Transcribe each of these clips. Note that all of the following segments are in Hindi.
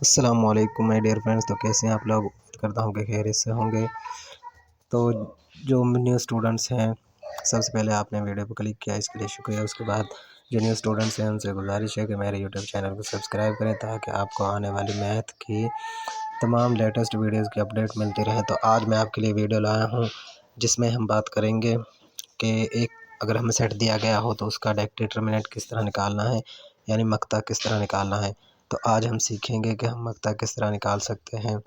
अस्सलामुअलैकुम माय डियर फ्रेंड्स। तो कैसे हैं आप लोग? उम्मीद करता हूँ कि खैरियत से होंगे। तो जो न्यू स्टूडेंट्स हैं, सबसे पहले आपने वीडियो पर क्लिक किया, इसके लिए शुक्रिया। उसके बाद जो न्यू स्टूडेंट्स हैं उनसे गुजारिश है कि मेरे यूट्यूब चैनल को सब्सक्राइब करें ताकि आपको आने वाली मैथ की तमाम लेटेस्ट वीडियोज़ की अपडेट मिलती रहे। तो आज मैं आपके लिए वीडियो लाया हूँ जिसमें हम बात करेंगे कि एक अगर हमें सेट दिया गया हो तो उसका डिटरमिनेंट किस तरह निकालना है, यानी मक्ता किस तरह निकालना है। तो आज हम सीखेंगे कि हम मक्ता किस तरह निकाल सकते हैं।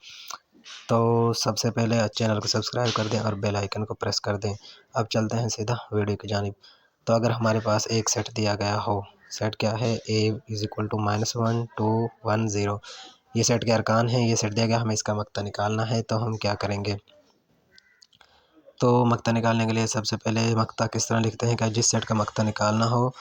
तो सबसे पहले चैनल को सब्सक्राइब कर दें और बेल आइकन को प्रेस कर दें। अब चलते हैं सीधा वीडियो की जानिब। तो अगर हमारे पास एक सेट दिया गया हो, सेट क्या है, a = -1 2 1 0, ये सेट के अरकान हैं। ये सेट दिया गया, हमें इसका मक्ता निकालना है। तो हम क्या करेंगे? तो मक्ता निकालने के लिए सबसे पहले मक्ता किस तरह लिखते हैं कि जिस सेट का मक्ता निकालना हो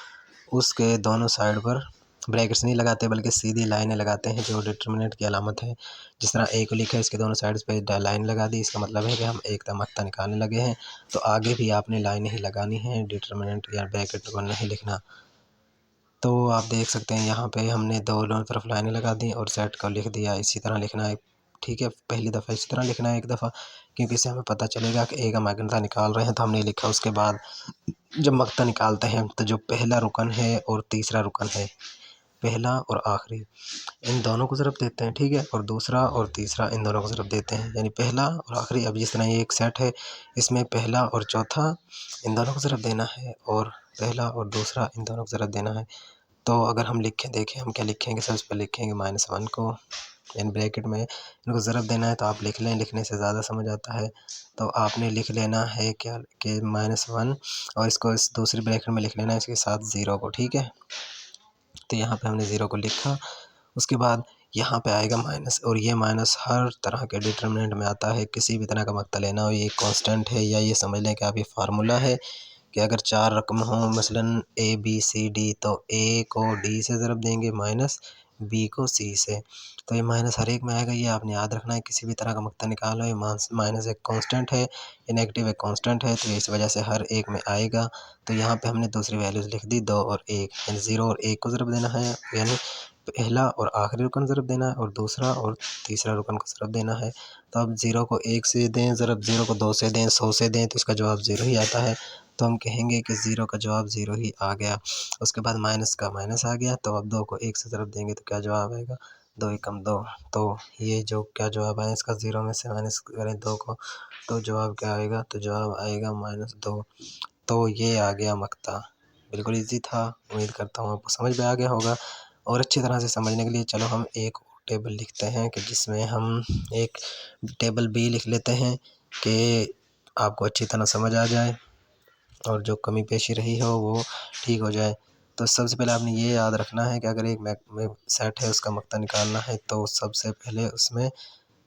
उसके दोनों साइड पर ब्रैकेट्स नहीं लगाते बल्कि सीधी लाइनें लगाते हैं, जो डिटरमिनेंट की अलामत है। जिस तरह ए को लिखा है, इसके दोनों साइड्स पे लाइन लगा दी, इसका मतलब है कि हम एक मक्ता निकालने लगे हैं। तो आगे भी आपने लाइन ही लगानी है, डिटरमिनेंट या ब्रैकेट को नहीं लिखना। तो आप देख सकते हैं यहाँ पे हमने दोनों तरफ लाइनें लगा दी और सेट को लिख दिया। इसी तरह लिखना है, ठीक है। पहली दफ़ा इसी तरह लिखना है एक दफ़ा, क्योंकि इससे हमें पता चलेगा कि ए का मकता निकाल रहे हैं। तो हमने लिखा। उसके बाद जब मकता निकालते हैं तो जो पहला रुकन है और तीसरा रुकन है, पहला और आखिरी, इन दोनों को ज़रब देते हैं, ठीक है। और दूसरा और तीसरा इन दोनों को ज़रब देते हैं, यानी पहला और आखिरी। अब जिस तरह ये एक सेट है, इसमें पहला और चौथा इन दोनों को ज़रब देना है और पहला और दूसरा इन दोनों को ज़रब देना है। तो अगर हम लिखें, देखें हम क्या लिखेंगे। सबसे पहले लिखेंगे -1 को, यानी ब्रैकेट में इनको ज़रब देना है। तो आप लिख लें, लिखने से ज़्यादा समझ आता है। तो आपने लिख लेना है क्या कि -1, और इसको इस दूसरी ब्रैकेट में लिख लेना है इसके साथ 0 को, ठीक है। तो यहाँ पे हमने 0 को लिखा। उसके बाद यहाँ पे आएगा माइनस, और ये माइनस हर तरह के डिटरमिनेंट में आता है। किसी भी तरह का मक्ता लेना हो, ये कांस्टेंट है या ये समझ लें कि आप ये फार्मूला है कि अगर 4 रकम हों, मसलन ए बी सी डी, तो ए को डी से ज़रब देंगे, माइनस बी को सी से। तो ये माइनस हर एक में आएगा, ये आपने याद रखना है। किसी भी तरह का मक्ता निकालो, ये माइनस एक कांस्टेंट है, ये नेगेटिव एक कांस्टेंट है, तो इस वजह से हर एक में आएगा। तो यहाँ पे हमने दूसरी वैल्यूज़ लिख दी, 2 और 1, यानी 0 और 1 को ज़रब देना है, यानी पहला और आखिरी रुकन ज़रब देना है और दूसरा और तीसरा रुकन को ज़रब देना है। तो अब 0 को 1 से दें ज़रब, 0 को 2 से दें, 100 से दें, तो इसका जवाब 0 ही आता है। तो हम कहेंगे कि 0 का जवाब 0 ही आ गया। उसके बाद माइनस का माइनस आ गया, तो अब 2 को 1 से ज़रब देंगे तो क्या जवाब आएगा, 2 एकम 2। तो ये जो क्या जवाब आया इसका, 0 में से माइनस करें 2 को, तो जवाब क्या आएगा, तो जवाब आएगा -2। तो ये आ गया मक्ता। बिल्कुल ईजी था, उम्मीद करता हूँ आपको समझ में आ गया होगा। और अच्छी तरह से समझने के लिए चलो हम एक टेबल लिखते हैं कि जिसमें हम एक टेबल बी लिख लेते हैं कि आपको अच्छी तरह समझ आ जाए और जो कमी पेशी रही हो वो ठीक हो जाए। तो सबसे पहले आपने ये याद रखना है कि अगर एक में सेट है, उसका मक्ता निकालना है, तो सबसे पहले उसमें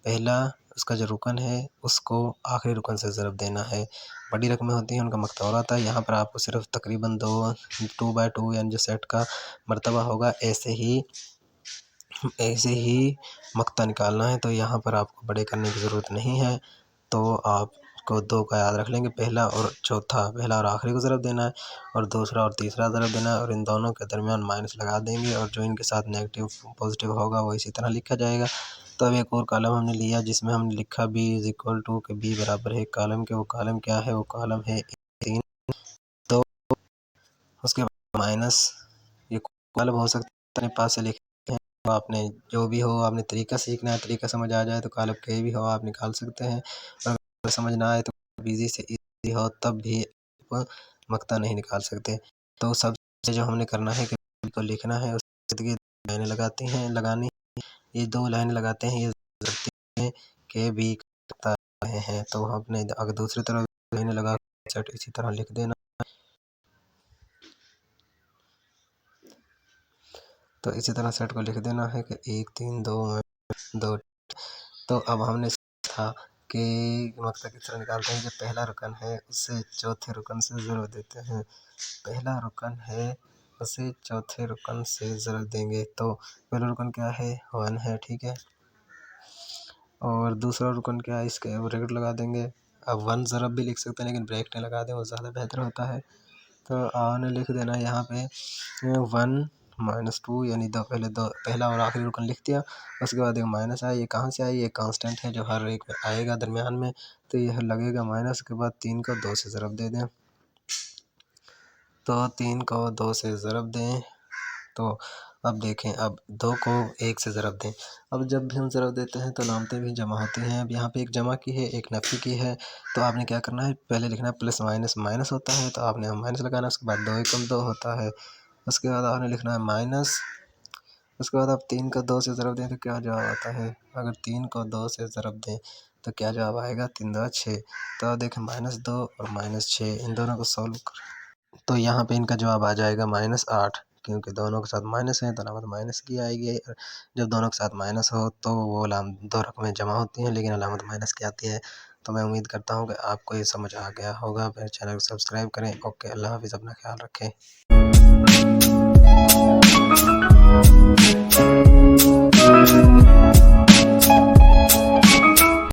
पहला उसका जो रुकन है उसको आखिरी रुकन से ज़रब देना है। बड़ी रकमें होती हैं उनका मक्ता और आता है। यहाँ पर आपको सिर्फ तकरीबन 2 यानी जो सेट का मर्तबा होगा, ऐसे ही मक्ता निकालना है। तो यहाँ पर आपको बड़े करने की ज़रूरत नहीं है। तो आपको 2 का याद रख लेंगे, पहला और चौथा, पहला और आखिरी को ज़रब देना है और दूसरा और तीसरा ज़रब देना है, और इन दोनों के दरमियान माइनस लगा देंगे, और जो इनके साथ नेगेटिव पॉजिटिव होगा वो इसी तरह लिखा जाएगा। तो अब एक और कॉलम हमने लिया जिसमें हमने लिखा b = कि b बराबर है कॉलम के। वो कॉलम क्या है, वो कॉलम है 3। तो उसके बाद माइनस, ये कॉलम हो सकता है अपने पास से लिखते हैं। तो आपने जो भी हो, आपने तरीका सीखना है, तरीका समझ आ जाए तो कॉलम के भी हो आप निकाल सकते हैं। अगर समझ ना आए तो ईजी से ईजी हो तब भी आप मक्ता नहीं निकाल सकते। तो सबसे जो हमने करना है कि को लिखना है, उसकी लाइनें लगानी, ये 2 लाइन लगाते हैं, ये ज़रूरत है कि बी करता रहे हैं। तो हमने अगर दूसरी तरफ लाइनें लगा सेट इसी तरह लिख देना। तो इसी तरह सेट को लिख देना है कि 1 3 2 2। तो अब हमने सीखा कि मक्ता किस तरह निकालते हैं। जो पहला रुकन है उसे चौथे रुकन से ज़रब देते हैं, पहला रुकन है उसे चौथे रुकन से ज़रब देंगे। तो पहला रुकन क्या है, 1 है, ठीक है। और दूसरा रुकन क्या है, इसके ब्रैकेट लगा देंगे। अब 1 ज़रब भी लिख सकते हैं, लेकिन ब्रैकेट नहीं लगा दें, वो ज़्यादा बेहतर होता है। तो आपने लिख देना है यहाँ पे 1 -2 यानी दो पहला और आखिरी रुकन लिख दिया। उसके बाद एक माइनस है, ये कहाँ से आई, ये कांस्टेंट है जो हर एक में आएगा दरमियान में, तो यह लगेगा माइनस। के बाद 3 को 2 से ज़रब दे दें, तो 3 को 2 से ज़रब दें तो अब देखें, अब 2 को 1 से ज़रब दें। अब जब भी हम ज़रब देते हैं तो अलामतें भी जमा होती हैं। अब यहाँ पे एक जमा की है, एक नफ़ी की है, तो आपने क्या करना है, पहले लिखना है प्लस माइनस माइनस होता है, तो आपने माइनस लगाना है। उसके बाद 2 एकम 2 होता है, उसके बाद आपने लिखना है माइनस। उसके बाद आप 3 को 2 से ज़रब दें तो क्या जवाब आता है, अगर 3 को 2 से ज़रब दें तो क्या जवाब आएगा, 3 2 6। तो देखें -2 और -6 इन दोनों को सॉल्व कर, तो यहाँ पे इनका जवाब आ जाएगा -8, क्योंकि दोनों के साथ माइनस है तो अलामत माइनस की आएगी। जब दोनों के साथ माइनस हो तो वो दो रकमें जमा होती हैं, लेकिन अलामत माइनस की आती है। तो मैं उम्मीद करता हूँ कि आपको ये समझ आ गया होगा। मेरे चैनल को सब्सक्राइब करें। ओके, अल्लाह हाफ़िज़, अपना ख्याल रखें।